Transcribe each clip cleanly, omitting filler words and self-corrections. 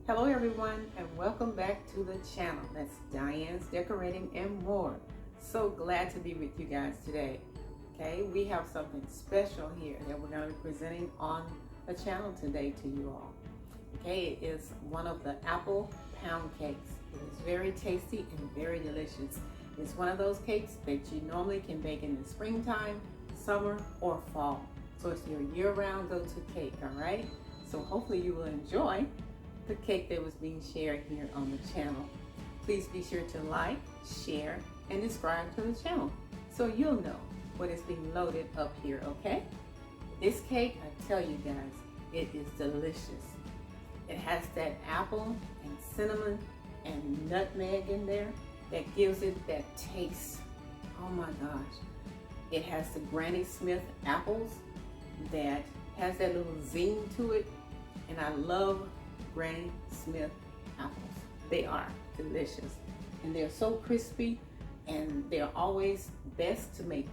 Hello everyone, and welcome back to the channel. That's Diane's Decorating and More. So glad to be with you guys today. Okay, we have something special here that we're going to be presenting on the channel today to you all. Okay, it is one of the apple pound cakes. It is very tasty and very delicious. It's one of those cakes that you normally can bake in the springtime, summer, or fall. So it's your year-round go-to cake, all right? So hopefully you will enjoy the cake that was being shared here on the channel. Please be sure to like, share, and subscribe to the channel so you'll know what is being loaded up here, okay? This cake, I tell you guys, it is delicious. It has that apple and cinnamon and nutmeg in there that gives it that taste. Oh my gosh. It has the Granny Smith apples that has that little zing to it, and I love Granny Smith apples. They are delicious and they're so crispy, and they're always best to make,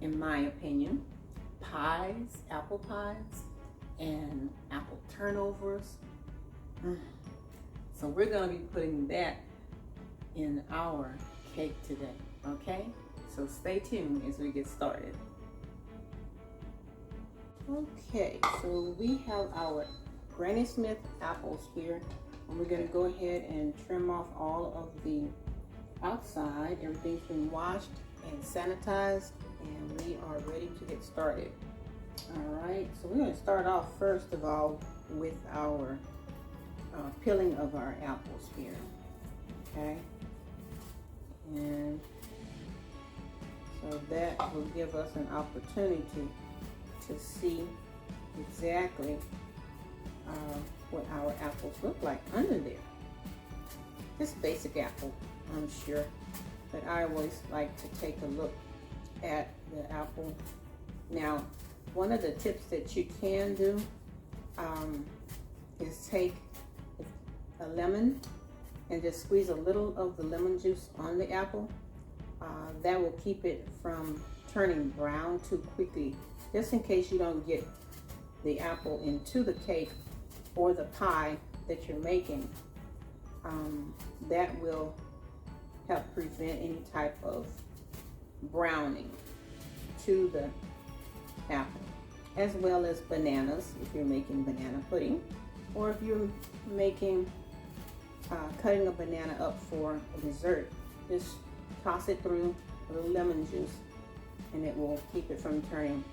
in my opinion, pies, apple pies, and apple turnovers. So we're going to be putting that in our cake today, okay? So stay tuned as we get started. Okay, so we have our Granny Smith apples here, and we're going to go ahead and trim off all of the outside. Everything's been washed and sanitized, and we are ready to get started. All right, so we're going to start off first of all with our peeling of our apples here, okay? And so that will give us an opportunity to see exactly what our apples look like under there. Just basic apple, I'm sure, but I always like to take a look at the apple. Now, one of the tips that you can do is take a lemon and just squeeze a little of the lemon juice on the apple. That will keep it from turning brown too quickly, just in case you don't get the apple into the cake or the pie that you're making. That will help prevent any type of browning to the apple, as well as bananas if you're making banana pudding, or if you're making cutting a banana up for a dessert. Just toss it through a little lemon juice and it will keep it from turning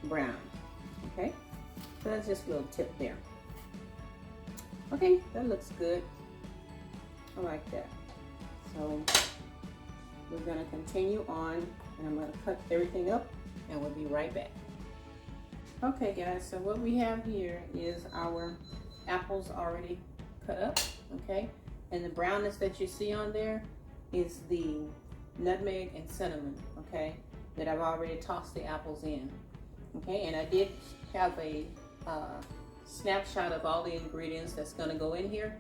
brown. Okay, so that's just a little tip there. Okay, that looks good. I like that. So we're going to continue on, and I'm going to cut everything up, and we'll be right back. Okay guys, so what we have here is our apples already cut up, okay? And the brownness that you see on there is the nutmeg and cinnamon, okay, that I've already tossed the apples in. Okay, and I did have a snapshot of all the ingredients that's going to go in here.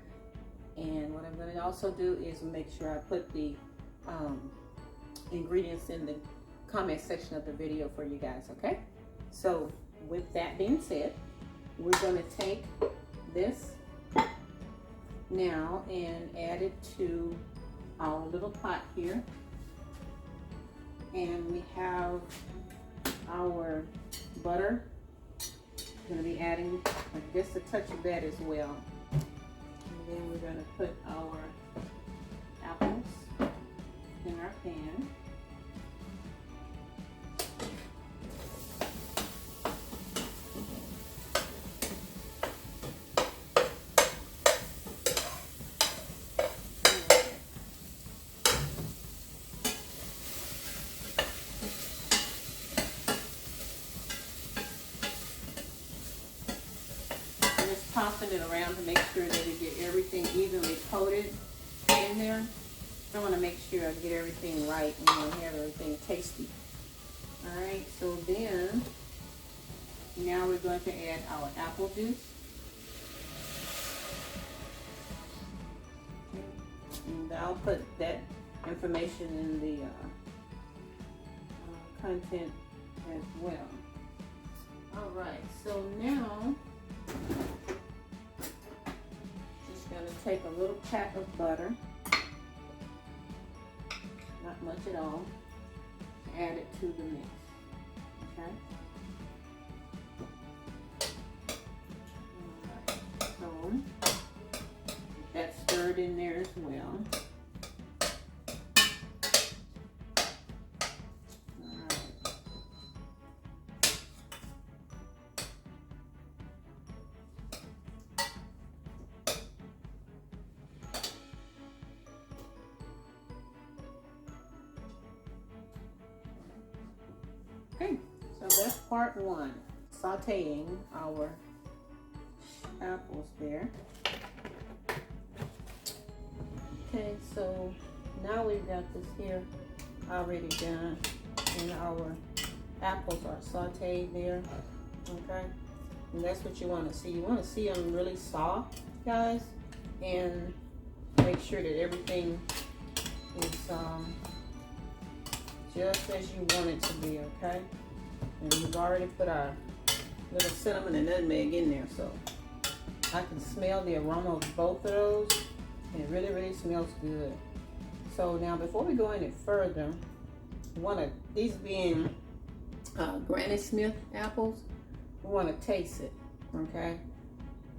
And what I'm going to also do is make sure I put the ingredients in the comment section of the video for you guys, okay? So with that being said, we're going to take this now and add it to our little pot here. And we have our butter. We're going to be adding just a touch of that as well. And then we're going to put our apples in our pan. Tossing it around to make sure that we get everything evenly coated in there. I want to make sure I get everything right and have everything tasty. Alright, so then now we're going to add our apple juice. And I'll put that information in the content as well. Alright, so now going to take a little pat of butter, not much at all, add it to the mix, okay? All right, so that's stirred in there as well. Okay, so that's part one, sauteing our apples there. Okay, so now we've got this here already done, and our apples are sauteed there, okay? And that's what you want to see. You want to see them really soft, guys, and make sure that everything is just as you want it to be, okay? And we've already put our little cinnamon and nutmeg in there, so I can smell the aroma of both of those, and it really, really smells good. So now, before we go any further, these being Granny Smith apples, we want to taste it, okay?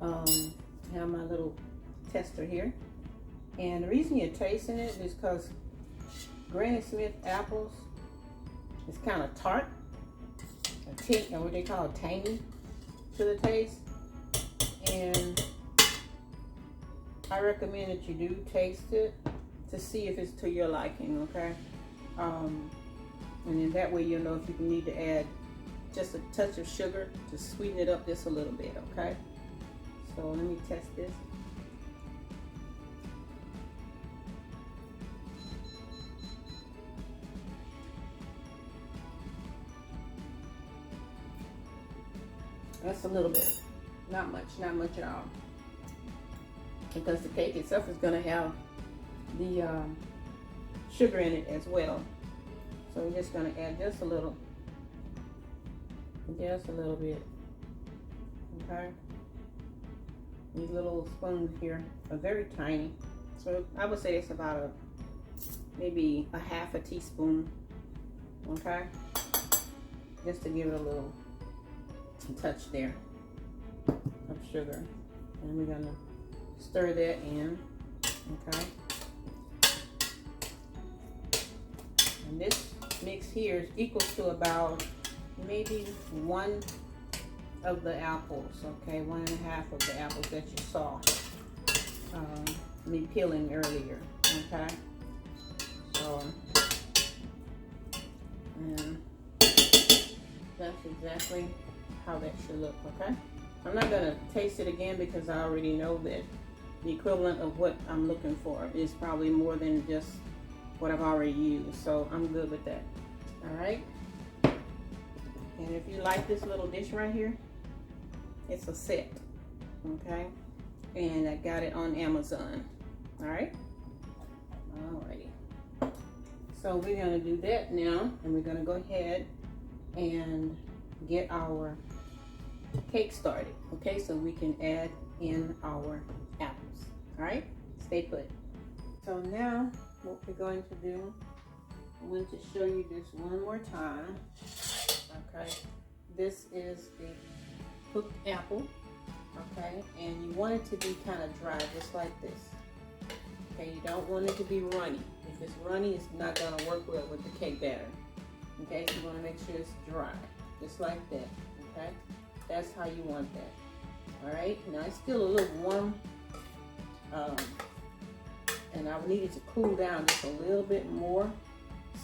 I have my little tester here, and the reason you're tasting it is because Granny Smith apples is kind of tart, or what they call tangy to the taste, and I recommend that you do taste it to see if it's to your liking, okay? And then that way you'll know if you need to add just a touch of sugar to sweeten it up just a little bit, okay? So let me test this. That's a little bit, not much at all. Because the cake itself is gonna have the sugar in it as well. So we're just gonna add just a little bit, okay? These little spoons here are very tiny. So I would say it's about maybe a half a teaspoon, okay? Just to give it a little touch there of sugar. And we're gonna stir that in, okay? And this mix here is equal to about maybe 1 of the apples, okay? 1.5 of the apples that you saw me peeling earlier, okay? So, and that's exactly how that should look, okay? I'm not gonna taste it again because I already know that the equivalent of what I'm looking for is probably more than just what I've already used, so I'm good with that. All right, and if you like this little dish right here, it's a set, okay? And I got it on Amazon. All right, alrighty. So we're gonna do that now, and we're gonna go ahead and get our cake started, okay? So we can add in our apples. All right, stay put. So now what we're going to do, I'm going to show you this one more time, okay? This is the cooked apple, okay? And you want it to be kind of dry, just like this, okay? You don't want it to be runny. If it's runny, it's not going to work well with the cake batter, okay? So you want to make sure it's dry, just like that, okay? That's how you want that. All right, now it's still a little warm, and I need it to cool down just a little bit more.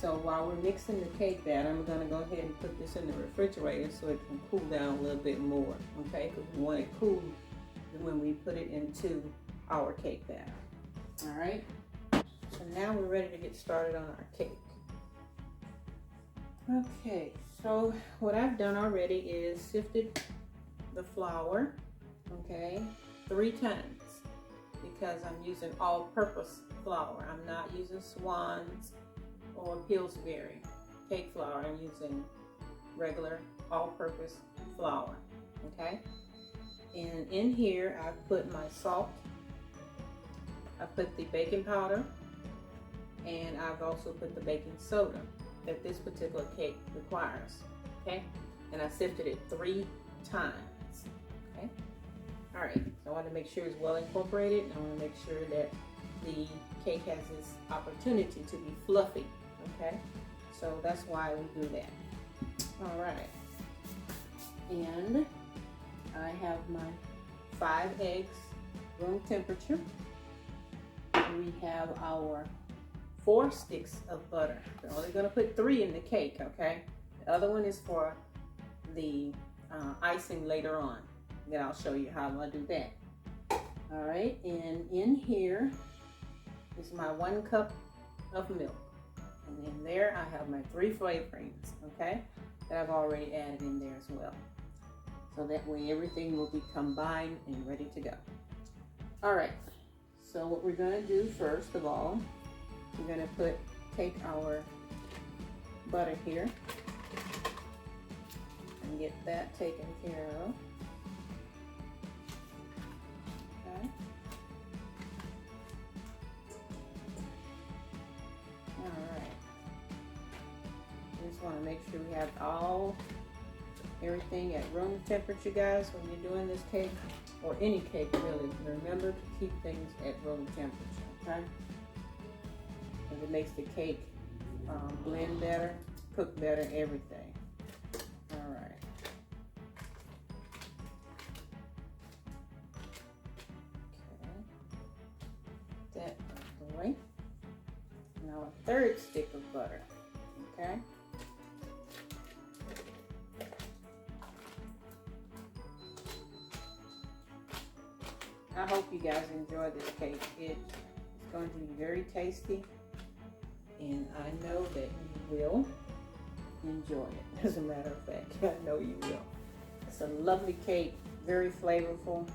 So while we're mixing the cake batter, I'm gonna go ahead and put this in the refrigerator so it can cool down a little bit more, okay? Because we want it cool when we put it into our cake batter. All right, so now we're ready to get started on our cake. Okay, so what I've done already is sifted the flour, okay, 3 times, because I'm using all-purpose flour. I'm not using Swan's or Pillsbury cake flour. I'm using regular all-purpose flour, okay? And in here I've put my salt I put the baking powder, and I've also put the baking soda that this particular cake requires, okay? And I sifted it 3 times, okay? All right, so I want to make sure it's well incorporated. I want to make sure that the cake has this opportunity to be fluffy, okay? So that's why we do that. All right, and I have my 5 eggs, room temperature. We have our 4 sticks of butter. We're only gonna put 3 in the cake, okay? The other one is for the icing later on. Then I'll show you how I'm gonna do that. All right, and in here is my 1 cup of milk. And in there I have my 3 flavorings, okay? That I've already added in there as well. So that way everything will be combined and ready to go. All right, so what we're gonna do first of all, we're gonna take our butter here and get that taken care of. Okay. All right. Just want to make sure we have everything at room temperature, guys, when you're doing this cake, or any cake really. Remember to keep things at room temperature, okay? Because it makes the cake blend better, cook better, everything. All right. Okay. That out the way. Now a 3rd stick of butter, okay? I hope you guys enjoy this cake. It's going to be very tasty, and I know that you will enjoy it. As a matter of fact, I know you will. It's a lovely cake, very flavorful,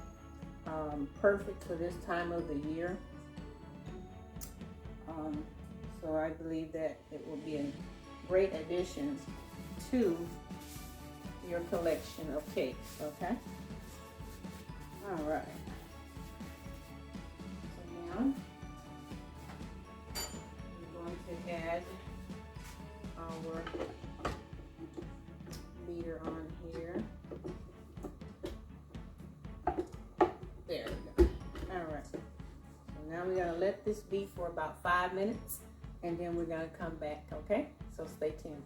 perfect for this time of the year. So I believe that it will be a great addition to your collection of cakes, okay? All right. So now we're going to add our beater on here. There we go. All right. So now we're going to let this be for about 5 minutes, and then we're going to come back, okay? So stay tuned.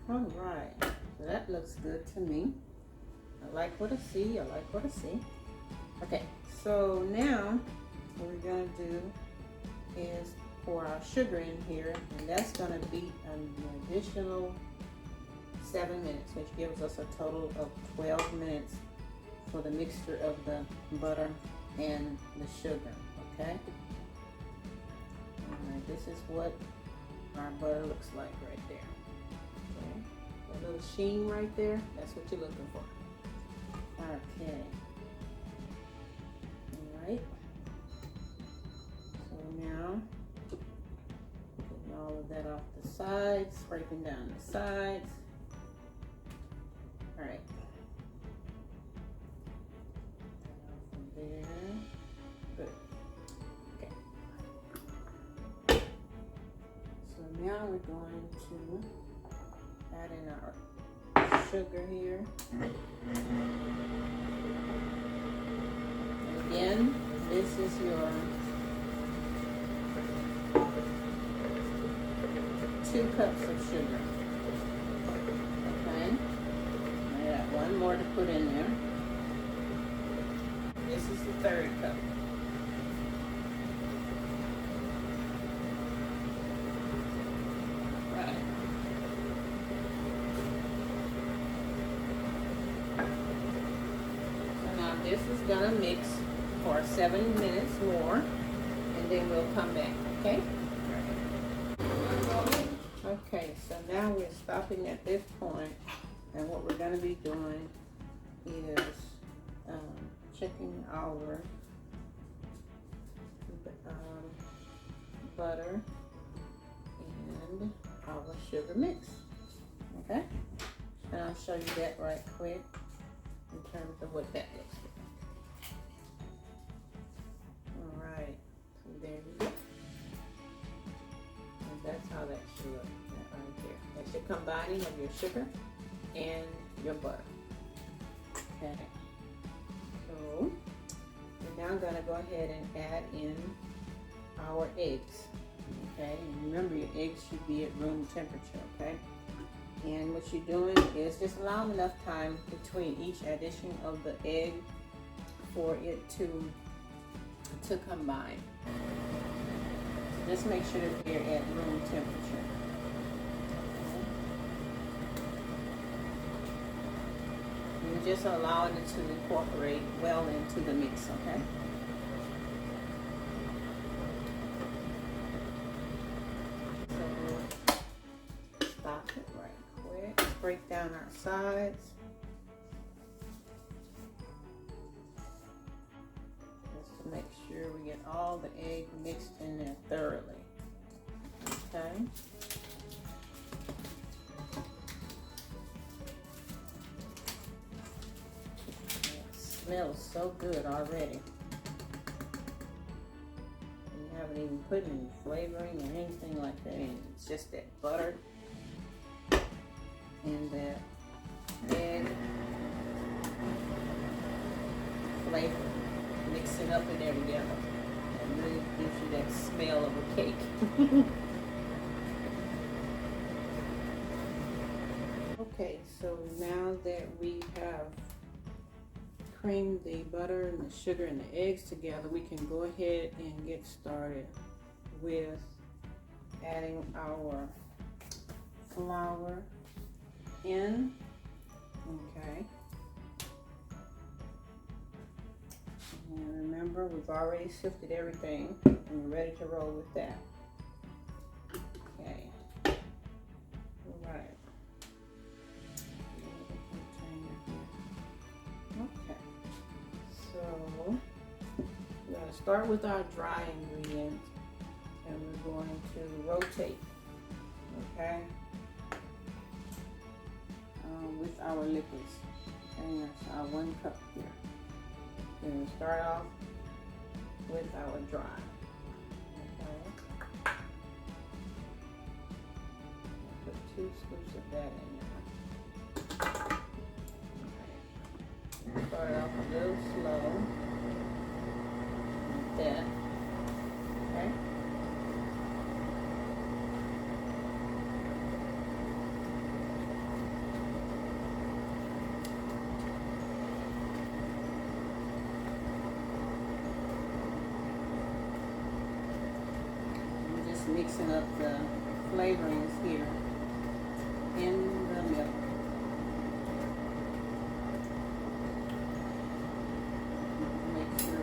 All right, so that looks good to me. I like what I see, I like what I see. Okay, so now what we're gonna do is pour our sugar in here, and that's gonna be an additional 7 minutes, which gives us a total of 12 minutes for the mixture of the butter and the sugar, okay? All right, this is what our butter looks like right there. Okay, that little sheen right there, that's what you're looking for. Okay. All right. So now, getting all of that off the sides, scraping down the sides. All right. From there. Good. Okay. So now we're going to add in our sugar here. And again, this is your 2 cups of sugar. Okay. I got 1 more to put in there. This is the 3rd cup. This is gonna mix for 7 minutes more, and then we'll come back, okay? Okay, so now we're stopping at this point, and what we're gonna be doing is checking our butter, and our sugar mix. Okay, and I'll show you that right quick in terms of what that looks like. All right, so there you go. And that's how that should look right there. That's your combining of your sugar and your butter. Okay, so we're now going to go ahead and add in our eggs. Okay, and remember your eggs should be at room temperature. Okay, and what you're doing is just allowing enough time between each addition of the egg for it to combine. Just make sure that they're at room temperature. And just allowing it to incorporate well into the mix, okay? So stop it right quick. Break down our sides. Just to make sure we get all the egg mixed in there thoroughly. Okay. Smells so good already. You haven't even put any flavoring or anything like that in. It's just that butter and that egg flavor mixing up in there together. It really gives you that smell of a cake. Okay, so now that we have cream the butter and the sugar and the eggs together, we can go ahead and get started with adding our flour in. Okay, and remember, we've already sifted everything and we're ready to roll with that. Okay, all right. Okay, so we're going to start with our dry ingredients and we're going to rotate, okay, with our liquids. And that's our 1 cup here. We're going to start off with our dry. Okay, put 2 scoops of that in there. Start off a little slow like that. Okay. I'm just mixing up the flavorings here in the milk. Make sure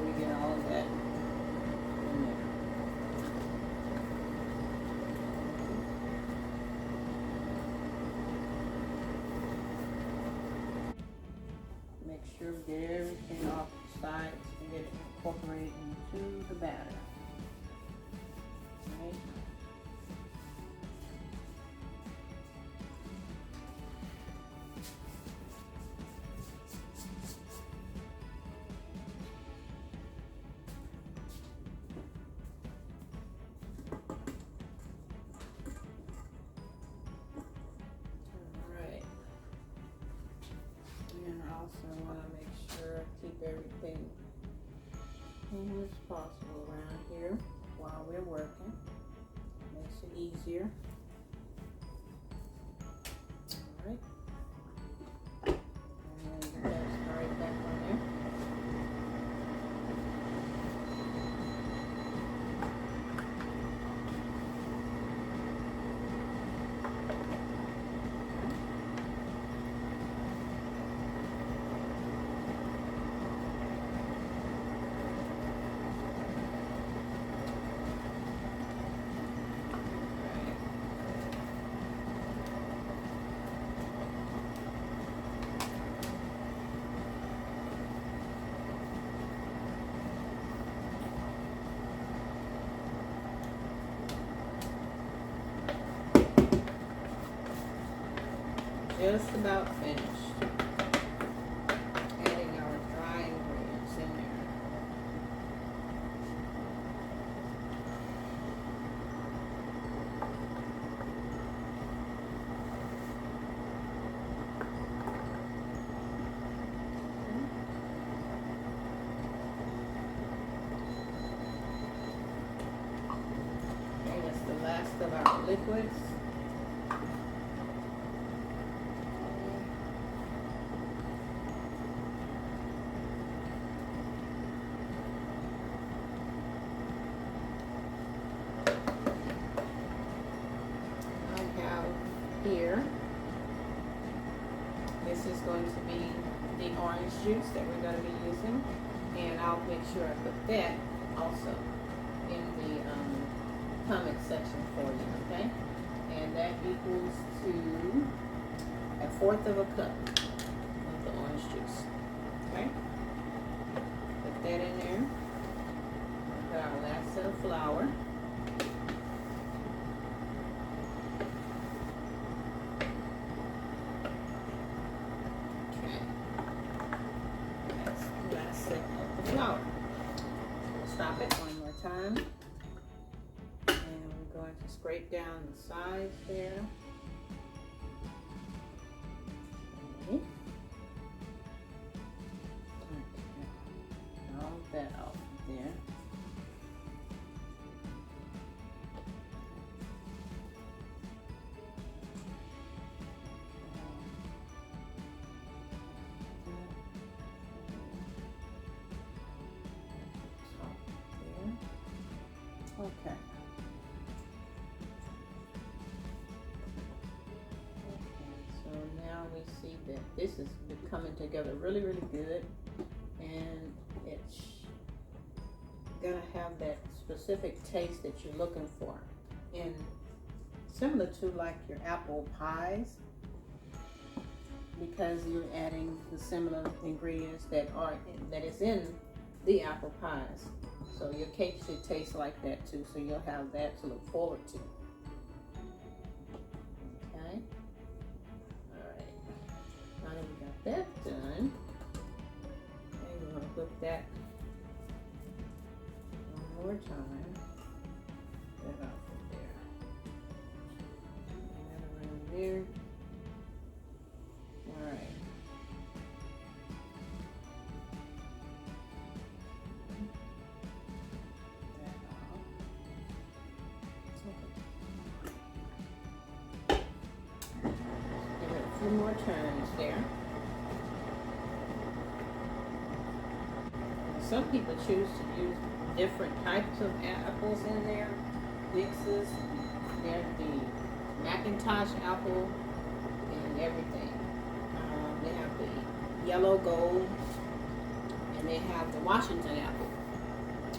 we get everything off the sides and get it incorporated into the batter. Right. Also want to make sure I keep everything clean as possible around here while we're working. Makes it easier. All right. And then get that started back on there. just about finished. Adding our dry ingredients in there. Okay, that's the last of our liquids. Here, this is going to be the orange juice that we're going to be using, and I'll make sure I put that also in the comment section for you, okay? And that equals to 1/4 of a cup of the orange juice, okay? Put that in there. Put our last set of flour. Flour. We'll stop it one more time, and we're going to scrape down the sides there. Okay. All that off there. Okay. So now we see that this is coming together really, really good, and it's gonna have that specific taste that you're looking for, and similar to like your apple pies, because you're adding the similar ingredients that is in the apple pies. So your cake should taste like that too, so you'll have that to look forward to. Okay. All right. Now that we got that done, okay, we're gonna whip that one more time. That off of there. And that around there. All right. More turns there. Some people choose to use different types of apples in their mixes. There's the Macintosh apple and everything. They have the yellow gold, and they have the Washington apple.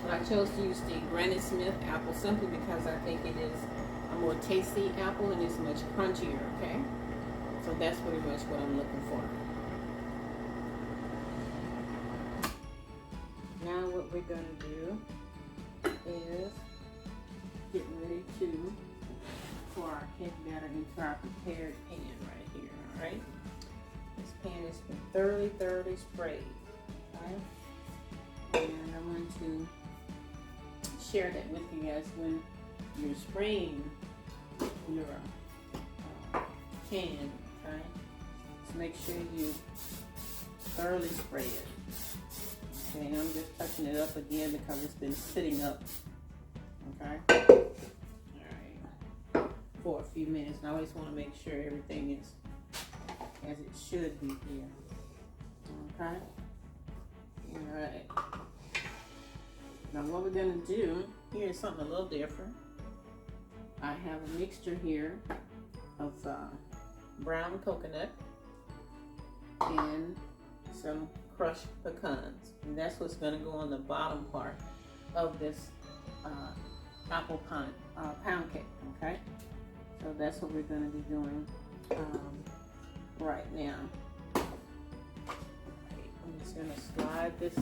But I chose to use the Granny Smith apple simply because I think it is a more tasty apple and it's much crunchier, okay? So that's pretty much what I'm looking for. Now what we're going to do is get ready to pour our cake batter into our prepared pan right here, all right? This pan has been thoroughly sprayed, okay? And I'm going to share that with you guys when you're spraying your pan. Okay, so make sure you thoroughly spray it. Okay, I'm just touching it up again because it's been sitting up. Okay, all right, for a few minutes. And I always want to make sure everything is as it should be here. Okay, all right. Now what we're gonna do here is something a little different. I have a mixture here of brown coconut and some crushed pecans, and that's what's going to go on the bottom part of this apple pound cake. Okay, so that's what we're going to be doing right now. I'm just going to slide this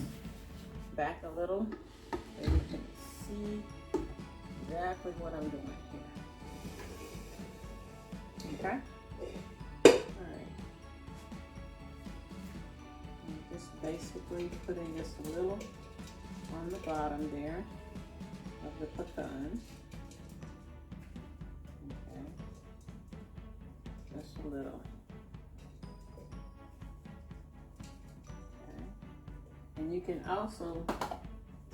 back a little so you can see exactly what I'm doing here. Okay. All right. Just basically putting just a little on the bottom there of the pecan. Okay, just a little. Okay, and you can also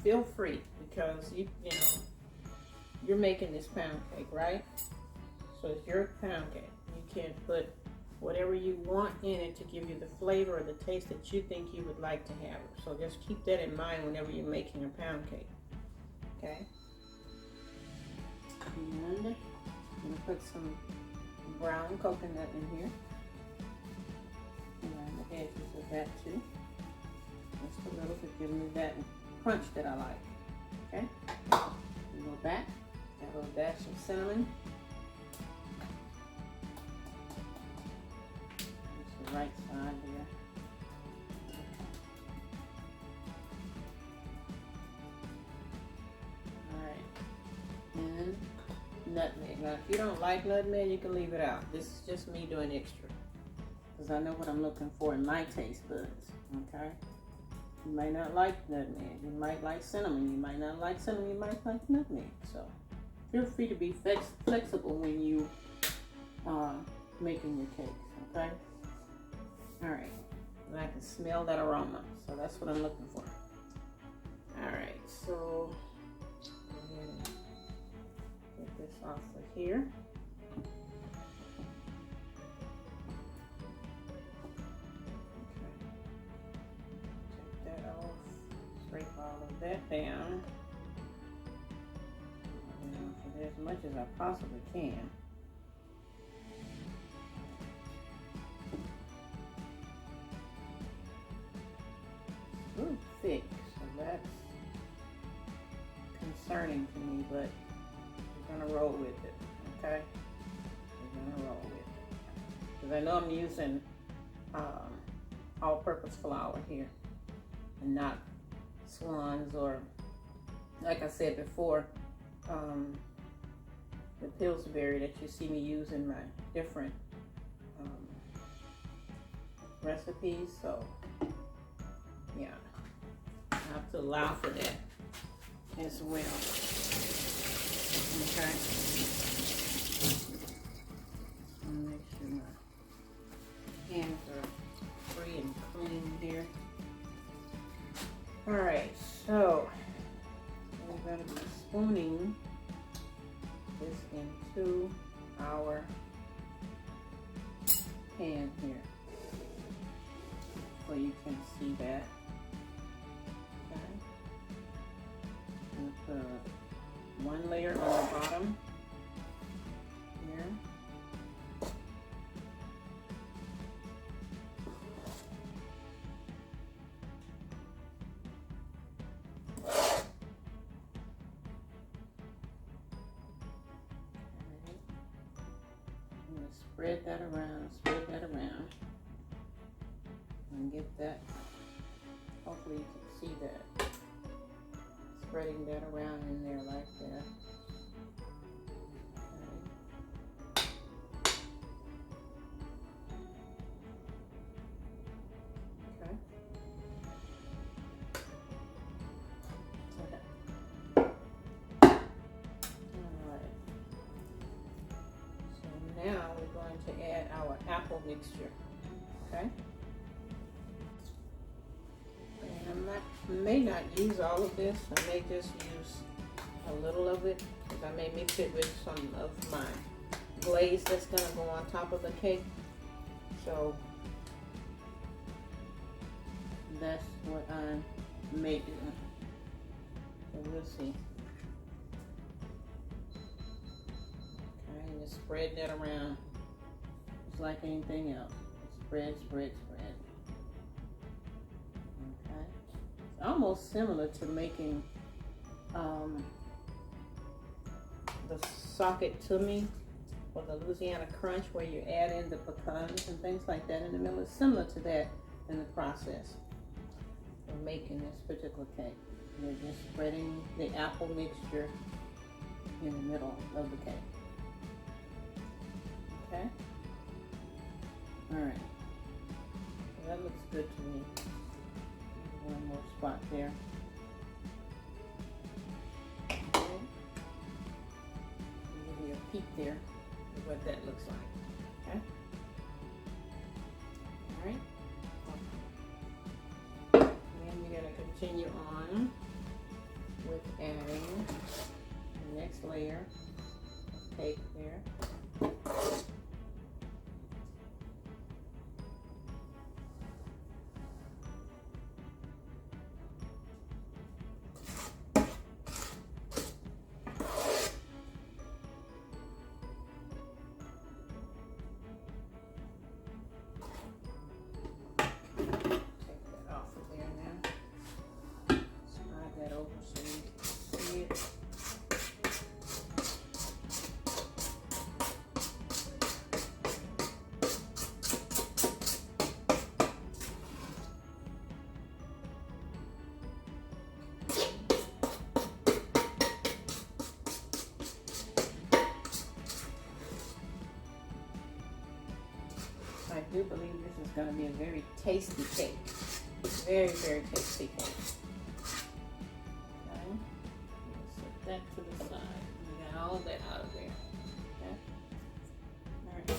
feel free, because you know you're making this pound cake, right? So it's your pound cake. You can put whatever you want in it to give you the flavor or the taste that you think you would like to have. So just keep that in mind whenever you're making a pound cake. Okay? And I'm going to put some brown coconut in here. Around the edges of that too. Just a little to give me that crunch that I like. Okay? We go back. Got a little dash of cinnamon. Right side here. Alright. And nutmeg. Now if you don't like nutmeg, you can leave it out. This is just me doing extra, because I know what I'm looking for in my taste buds. Okay? You might not like nutmeg. You might like cinnamon. You might not like cinnamon. You might like nutmeg. So feel free to be flexible when you are making your cakes. Okay? All right, and I can smell that aroma, so that's what I'm looking for. All right, so go ahead and get this off of here. Okay, take that off, scrape all of that down. And as much as I possibly can. Thick, so that's concerning to me, but we're gonna roll with it. Okay, we're gonna roll with it, because I know I'm using all-purpose flour here and not Swans, or like I said before, the Pillsbury that you see me use in my different recipes. So yeah, I have to allow for that as well. Okay. So make sure my hands are free and clean here. All right, so we're going to be spooning this into our pan here, so you can see that. Put one layer on the bottom here. I'm going to spread that around, and get that. Hopefully you can see that. Spreading that around in there like that. Okay. Alright. So now we're going to add our apple mixture. Okay. I may not use all of this. I may just use a little of it, because I may mix it with some of my glaze that's going to go on top of the cake. So that's what I'm making. So we'll see. Okay, and just spread that around just like anything else. Spread, spread, spread. Okay. It's almost similar to making the socket to me, or the Louisiana Crunch, where you add in the pecans and things like that in the middle. It's similar to that in the process of making this particular cake. You're just spreading the apple mixture in the middle of the cake. Okay? All right. So that looks good to me. spot there. Okay. Give you a peek there of what that looks like. Okay. All right. And we're going to continue on with adding the next layer of cake there. I do believe this is going to be a very tasty cake. Very, very tasty cake. Okay. Set that to the side. We got all of that out of there. Okay. All right.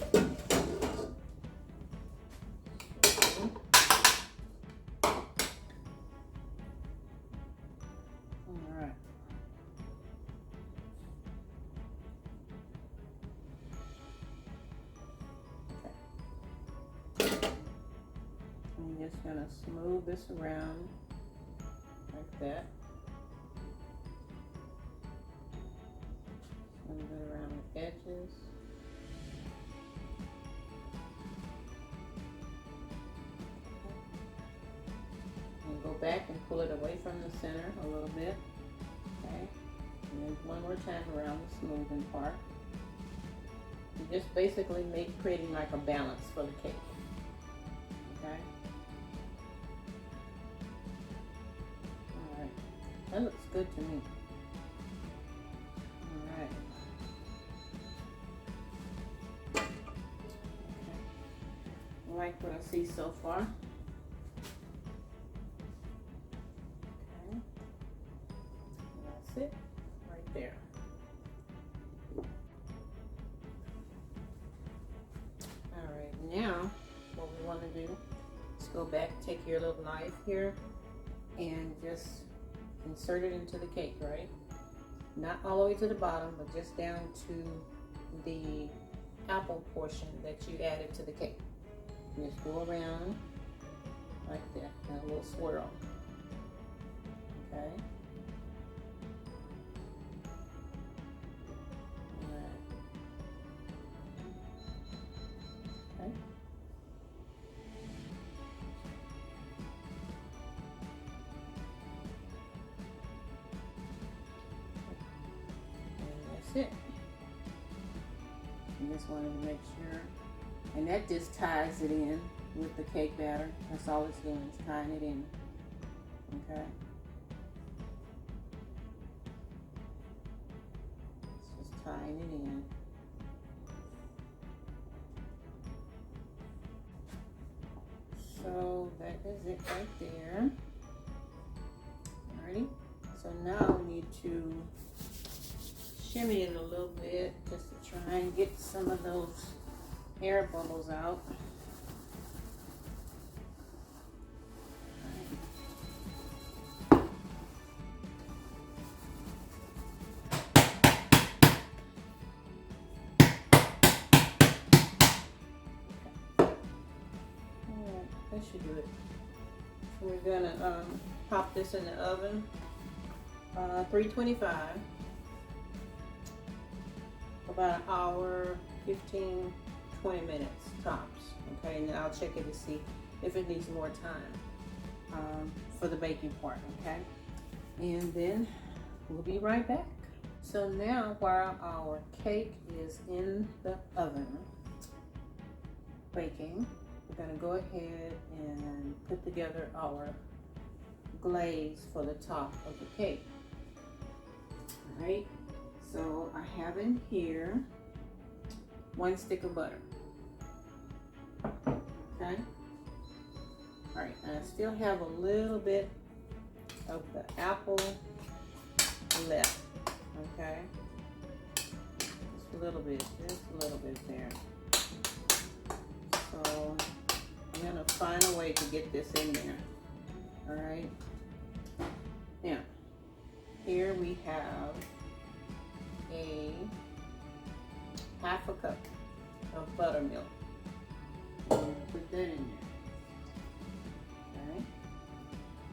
All right. I'm just going to smooth this around like that. Smooth it around the edges. And go back and pull it away from the center a little bit. Okay. And then one more time around the smoothing part. You just basically creating like a balance for the cake. Okay. All right. That looks good to me. All right. Okay. I like what I see so far. Okay. That's it right there. All right. Now, what we want to do is go back, take your little knife here, and just insert it into the cake, right? Not all the way to the bottom, but just down to the apple portion that you added to the cake. And just go around like that, and a little swirl. Okay. All right. Okay. It. And just wanted to make sure, and that just ties it in with the cake batter. That's all it's doing, is tying it in. Okay. It's just tying it in. So that is it right there. Alrighty. So now we need to shimmy it a little bit just to try and get some of those air bubbles out. Alright, that should do it. We're gonna pop this in the oven, 325. About an hour, 15, 20 minutes tops. Okay, and then I'll check it to see if it needs more time for the baking part. Okay, and then we'll be right back. So now, while our cake is in the oven baking, we're going to go ahead and put together our glaze for the top of the cake. All right. So I have in here 1 stick of butter. Okay. All right, and I still have a little bit of the apple left. Okay, just a little bit there. So I'm gonna find a way to get this in there. All right. Now, here we have a half a cup of buttermilk. Put that in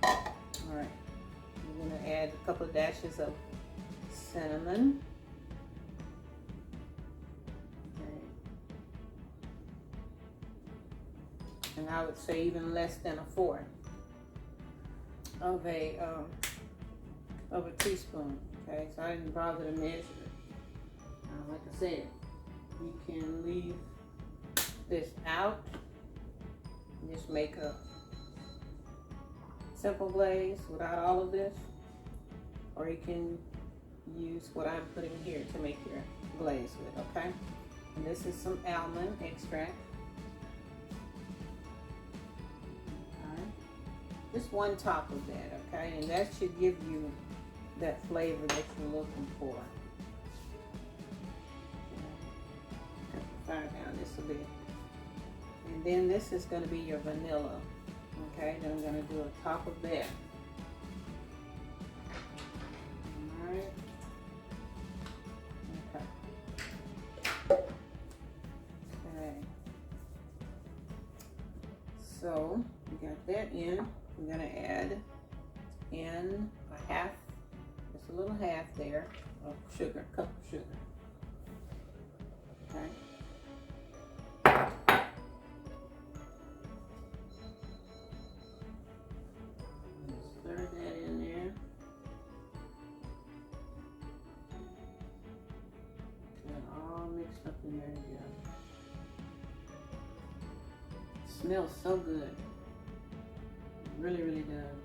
there. Okay. All right. I'm gonna add a couple of dashes of cinnamon. Okay. And I would say even less than a fourth of a teaspoon. Okay, so I didn't bother to measure it. Like I said, you can leave this out and just make a simple glaze without all of this, or you can use what I'm putting here to make your glaze with. Okay, and this is some almond extract. Just one top of that, okay? And that should give you that flavor that you're looking for. Fire down this a bit. And then this is going to be your vanilla, okay? Then I'm going to do a top of that. All right. Okay. Okay. So we got that in. I'm going to add in a half, just a little half there of sugar, cup of sugar. Okay. Stir that in there. Get it all mixed up in there together. It smells so good. Really, really does.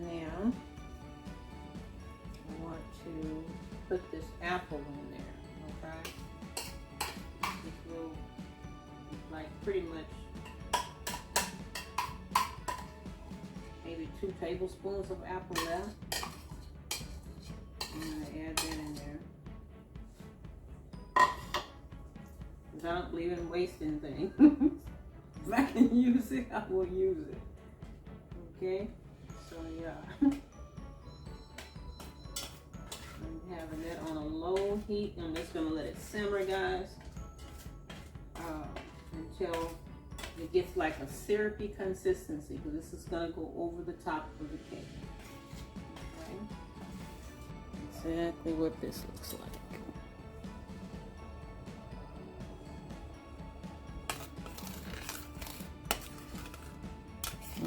Now, I want to put this apple in there, okay? This will, like pretty much, maybe 2 tablespoons of apple left. I'm going to add that in there. Without leaving wasting things. If I can use it, I will use it. Okay? So yeah. I'm having that on a low heat. I'm just going to let it simmer, guys. Until it gets like a syrupy consistency. Because this is going to go over the top of the cake. Okay? Exactly what this looks like.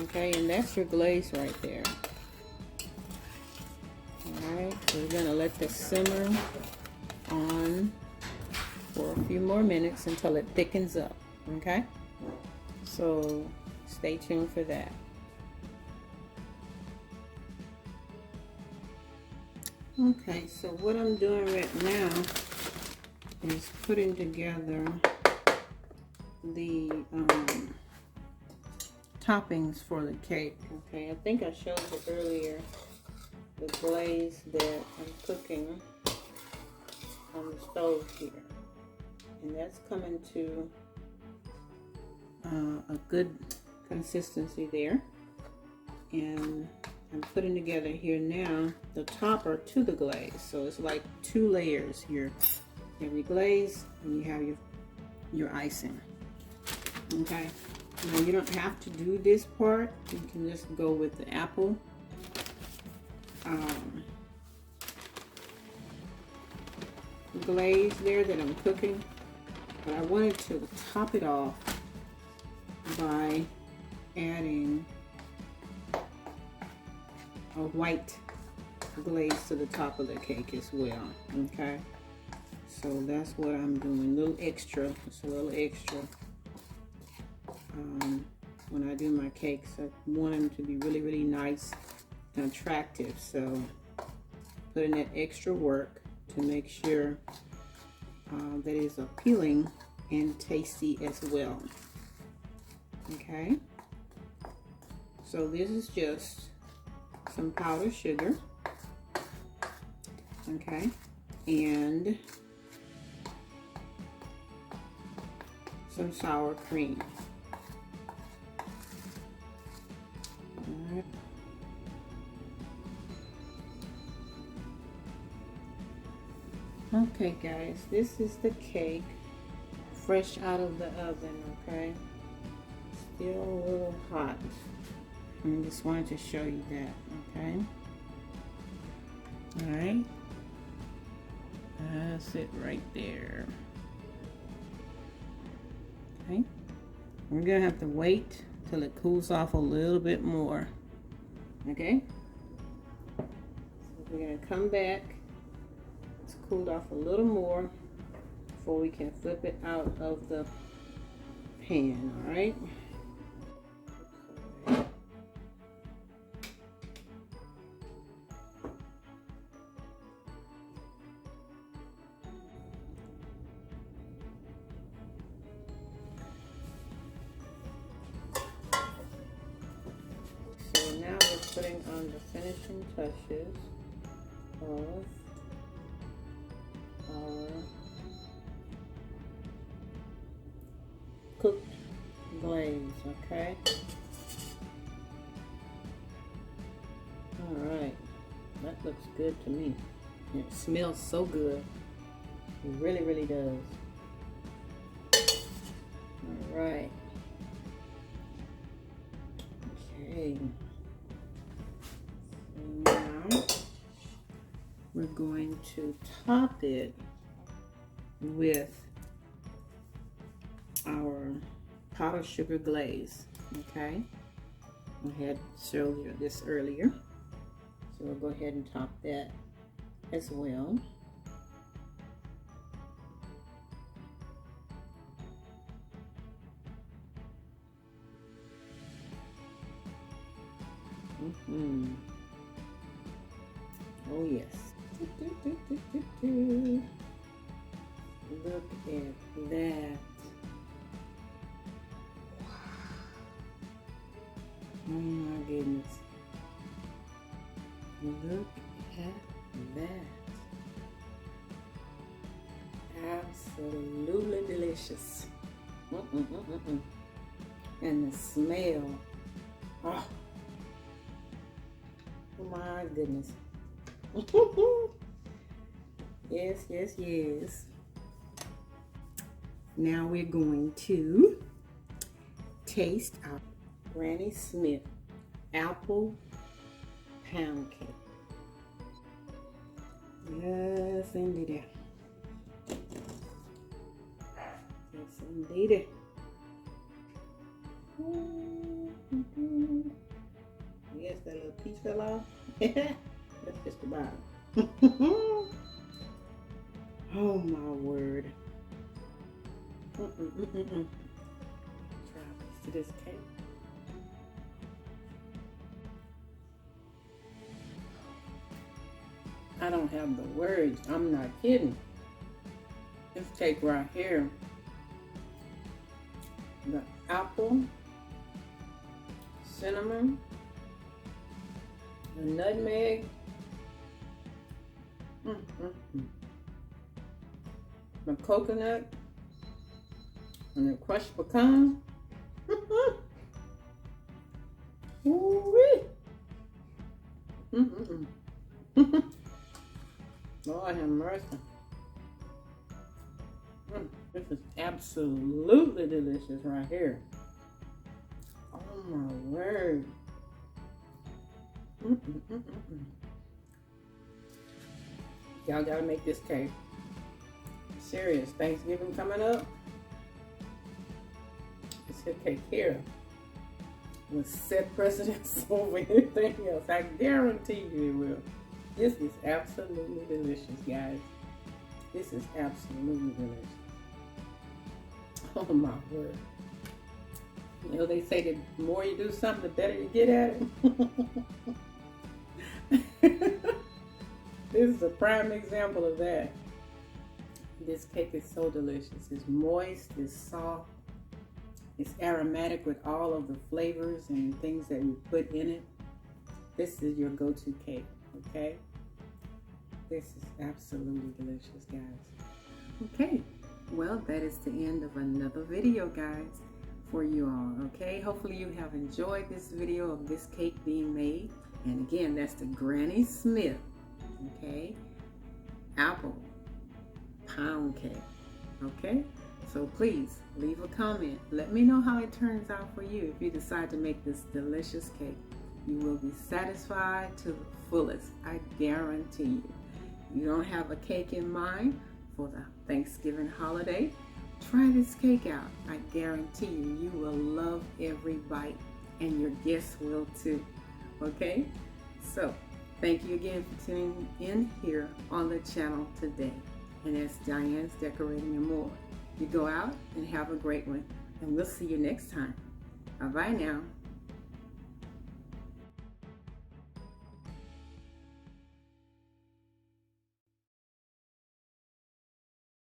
Okay, and that's your glaze right there. Alright, so we're going to let this simmer on for a few more minutes until it thickens up. Okay? So stay tuned for that. Okay, so what I'm doing right now is putting together the toppings for the cake. Okay, I think I showed you earlier the glaze that I'm cooking on the stove here, and that's coming to a good consistency there. And I'm putting together here now the topper to the glaze. So it's like 2 layers here. You have your glaze and you have your icing. Okay. Now you don't have to do this part. You can just go with the apple. Glaze there that I'm cooking. But I wanted to top it off by adding a white glaze to the top of the cake as well. Okay, so that's what I'm doing. A little extra, just a little extra. When I do my cakes, I want them to be really, really nice and attractive. So put in that extra work to make sure that it's appealing and tasty as well. Okay, so this is just some powdered sugar, okay, and some sour cream. All right. Okay guys, this is the cake fresh out of the oven, okay? Still a little hot. I just wanted to show you that, okay? All right. That's it right there. Okay. We're gonna have to wait till it cools off a little bit more. Okay? So we're gonna come back. It's cooled off a little more before we can flip it out of the pan, all right? So now we're putting on the finishing touches of our cooked glaze, okay? All right, that looks good to me. It smells so good. It really, really does. All right. Okay. So now we're going to top it with our powdered sugar glaze, okay? I had showed this earlier, so we'll go ahead and top that as well. Oh yes. Look at that. Oh my goodness. Look at that. Absolutely delicious. And the smell. Oh, my goodness. Yes, yes, yes. Now we're going to taste our Granny Smith apple pound cake. Yes, indeed. Yes, indeed. Yes, that little piece fell off. That's just the bottom. Oh my word. Try a piece of this cake. I don't have the words. I'm not kidding. This cake right here. The apple, cinnamon, the nutmeg, the coconut, and the crushed pecan. Ooh-wee. Lord have mercy. This is absolutely delicious right here. Oh my word. Y'all gotta make this cake. Serious. Thanksgiving coming up. This cake here will set precedence over anything else. I guarantee you it will. This is absolutely delicious, guys. This is absolutely delicious. Oh my word. You know, they say that the more you do something, the better you get at it. This is a prime example of that. This cake is so delicious. It's moist, it's soft, it's aromatic with all of the flavors and things that we put in it. This is your go-to cake, okay? This is absolutely delicious, guys. Okay, well, that is the end of another video, guys, for you all, okay? Hopefully you have enjoyed this video of this cake being made. And again, that's the Granny Smith, okay? Apple pound cake, okay? So please leave a comment. Let me know how it turns out for you. If you decide to make this delicious cake, you will be satisfied to the fullest. I guarantee you. You don't have a cake in mind for the Thanksgiving holiday, try this cake out. I guarantee you, you will love every bite, and your guests will too, okay? So thank you again for tuning in here on the channel today. And that's Diane's Decorating and More. You go out and have a great one, and we'll see you next time. Bye-bye now.